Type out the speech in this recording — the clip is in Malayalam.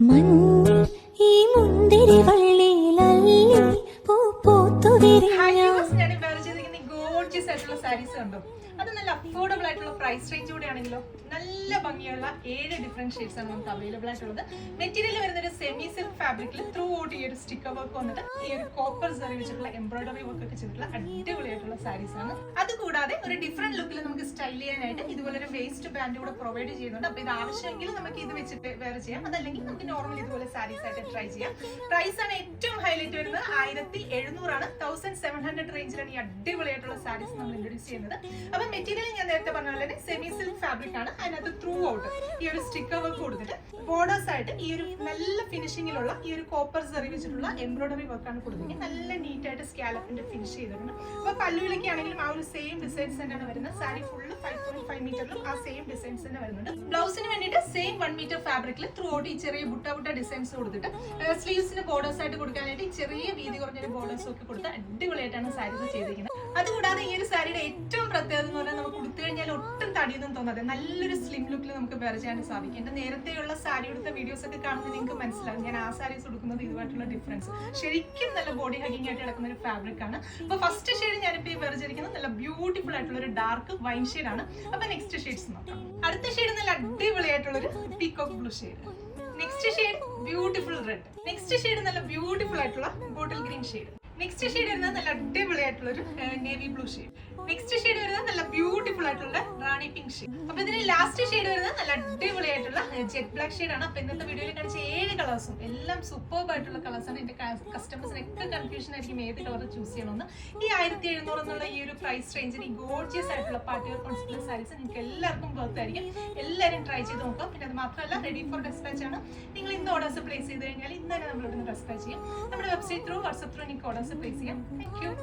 മഞ്ഞിൽ ഈ മുന്തിരി വള്ളിയിലല്ലി പൂ പൂത്തു വിരിഞ്ഞു. ഗോർജിയസ് ആയിട്ടുള്ള സാരീസ് കണ്ടോ? അത് നല്ല അഫോർഡബിൾ ആയിട്ടുള്ള പ്രൈസ് റേഞ്ച് കൂടെ ആണെങ്കിലോ നല്ല ഭംഗിയുള്ള 7 ഡിഫറെന്റ് ഷെയ്ഡ്സ് ആണ് നമുക്ക് അവൈലബിൾ ആയിട്ടുള്ളത്. മെറ്റീരിയൽ വരുന്ന ഒരു സെമി സിൽക്ക് ഫാബ്രിക്കിൽ ത്രൂ ഔട്ട് ഈ ഒരു സ്റ്റിക്കർ വർക്ക് വന്നിട്ട് ഈ ഒരു കോപ്പർ സെറി വെച്ചിട്ടുള്ള എംബ്രോയിഡറി വർക്ക് ഒക്കെ ചെയ്തിട്ടുള്ള അടിപൊളിയായിട്ടുള്ള സാരീസ് ആണ്. അതുകൂടാതെ ഒരു ഡിഫറെന്റ് ലുക്കിൽ നമുക്ക് സ്റ്റൈൽ ചെയ്യാനായിട്ട് ഇതുപോലെ ഒരു വേസ്റ്റ് ബാൻഡ് കൂടെ പ്രൊവൈഡ് ചെയ്യുന്നുണ്ട്. അപ്പൊ ഇത് ആവശ്യമെങ്കിൽ നമുക്ക് ഇത് വെച്ചിട്ട് വേറെ ചെയ്യാം, അതല്ലെങ്കിൽ നമുക്ക് നോർമൽ ഇതുപോലെ സാരീസ് ആയിട്ട് ട്രൈ ചെയ്യാം. പ്രൈസ് ആണ് ഏറ്റവും ഹൈലൈറ്റ് വരുന്നത് 1700 ആണ്. 1700 റേഞ്ചിലാണ് ഈ അടിപൊളിയായിട്ടുള്ള സാരീസ് നമ്മൾ ഇൻട്രൊഡ്യൂസ് ചെയ്യുന്നത്. അപ്പൊ മെറ്റീരിയൽ ഞാൻ നേരത്തെ പറഞ്ഞ പോലെ തന്നെ സെമി സിൽക്ക് ഫാബ്രിക് ആണ്. അതിനകത്ത് ത്രൂ ഔട്ട് ഈ ഒരു സ്റ്റിക്കർ വർക്ക് കൊടുത്തിട്ട് ബോർഡേഴ്സ് ആയിട്ട് ഈ ഒരു നല്ല ഫിനിഷിംഗിലുള്ള ഈ ഒരു കോപ്പർ സെറി വെച്ചിട്ടുള്ള എംബ്രോയിഡറി വർക്കാണ് കൊടുത്തിരിക്കുന്നത്. നല്ല നീറ്റ് ആയിട്ട് സ്കാലപ്പിന്റെ ഫിനിഷ് ചെയ്തിട്ടുണ്ട്. അപ്പൊ പല്ലുവിലൊക്കെ ആണെങ്കിലും ആ ഒരു സെയിം ഡിസൈൻസ് തന്നെയാണ് വരുന്നത്. സാരി ഫുള്ള് 5.5 മീറ്ററിലും ആ സെയിം ഡിസൈൻസ് തന്നെ വരുന്നുണ്ട്. ബ്ലൗസിന് വേണ്ടിയിട്ട് സെയിം 1 മീറ്റർ ഫാബ്രിക്കിൽ ത്രൂ ഔട്ട് ഈ ചെറിയ ബുട്ട ഡിസൈൻസ് കൊടുത്തിട്ട് സ്ലീവ്സിന് ബോർഡേഴ്സ് ആയിട്ട് കൊടുക്കാനായിട്ട് ചെറിയ വീതി കുറഞ്ഞൊരു ബോർഡേഴ്സ് ഒക്കെ കൊടുത്ത് അടിപൊളിയായിട്ടാണ് സാരീസ് ചെയ്തിരിക്കുന്നത്. അതുകൂടാതെ ഈ ഒരു സാരിയുടെ ഏറ്റവും പ്രത്യേകത എന്ന് പറഞ്ഞാൽ നമുക്ക് ഉടുത്തു കഴിഞ്ഞാൽ ഒട്ടും തടിയൊന്നും തോന്നാതെ നല്ലൊരു സ്ലിം ലുക്കിൽ നമുക്ക് വെയർ ചെയ്യാൻ സാധിക്കും. എന്റെ നേരത്തെയുള്ള സാരി എടുത്ത വീഡിയോസ് ഒക്കെ കാണുമ്പോൾ നിങ്ങൾക്ക് മനസ്സിലാവും ഞാൻ ആ സാരീസ് കൊടുക്കുന്നത് ഇതുമായിട്ടുള്ള ഡിഫറൻസ്. ശരിക്കും നല്ല ബോഡി ഹഗിങ് ആയിട്ട് കിടക്കുന്ന ഒരു ഫാബ്രിക് ആണ്. അപ്പൊ ഫസ്റ്റ് ഷെയ്ഡ് ഞാനിപ്പോൾ ഈ വെയർ ചെയ്തിരിക്കുന്നത് നല്ല ബ്യൂട്ടിഫുൾ ആയിട്ടുള്ള ഒരു ഡാർക്ക് വൈൻ ഷെയ്ഡ് ആണ്. അപ്പൊ നെക്സ്റ്റ് ഷെയ്ഡ്സ് നോക്കാം. അടുത്ത ഷെയ്ഡ് നല്ല അടിപൊളിയായിട്ടുള്ള ഒരു peacock blue shade. Next shade beautiful red. Next shade നല്ല ബ്യൂട്ടിഫുൾ ആയിട്ടുള്ള bottle green shade. Next shade വരുന്നത് നല്ല അടിപൊളിയായിട്ടുള്ള ഒരു navy blue shade. Next shade വരുന്നത് നല്ല ബ്യൂട്ടിഫുൾ ആയിട്ടുള്ള റാണി പിങ്ക് ഷെയ്ഡ്. അപ്പൊ ഇതിന് ലാസ്റ്റ് ഷെയ്ഡ് വരുന്നത് നല്ല അടിപൊളിയായിട്ടുള്ള ജെറ്റ് ബ്ലാക്ക് ഷെയ്ഡ് ആണ്. അപ്പൊ ഇന്നത്തെ വീഡിയോയിൽ കാണിച്ച 7 കളേഴ്സും എല്ലാം സൂപ്പർബ് ആയിട്ടുള്ള കളേഴ്സ് ആണ്. എന്റെ കസ്റ്റമേഴ്സിനൊക്കെ കൺഫ്യൂഷൻ ആയിരിക്കും ഏത് കളർ ചൂസ് ചെയ്യണമെന്ന്. ഈ 1700 എന്നുള്ള ഈ ഒരു പ്രൈസ് റേഞ്ചിന് ഈ ഗോർജിയസ് ആയിട്ടുള്ള പാർട്ടി വെയർ കോൺസെപ്റ്റ് സാരീസ് നിങ്ങൾക്ക് എല്ലാവർക്കും വർത്ത് ആയിരിക്കും. എല്ലാവരും ട്രൈ ചെയ്ത് നോക്കാം. പിന്നെ അത് മാത്രമല്ല റെഡി ഫോർ ഡെസ്പാച്ച് ആണ്. നിങ്ങൾ ഇന്ന് ഓർഡേഴ്സ് പ്ലേസ് ചെയ്ത് കഴിഞ്ഞാൽ ഇന്ന് തന്നെ നമ്മൾ ഇവിടുന്ന് ഡെസ്പാച്ച് ചെയ്യും. നമ്മുടെ വെബ്സൈറ്റ് ത്രൂ വാട്സ്ആപ്പ് ത്രൂ നിങ്ങൾക്ക് ഓർഡേഴ്സ് പ്ലേസ് ചെയ്യാം. Thank you.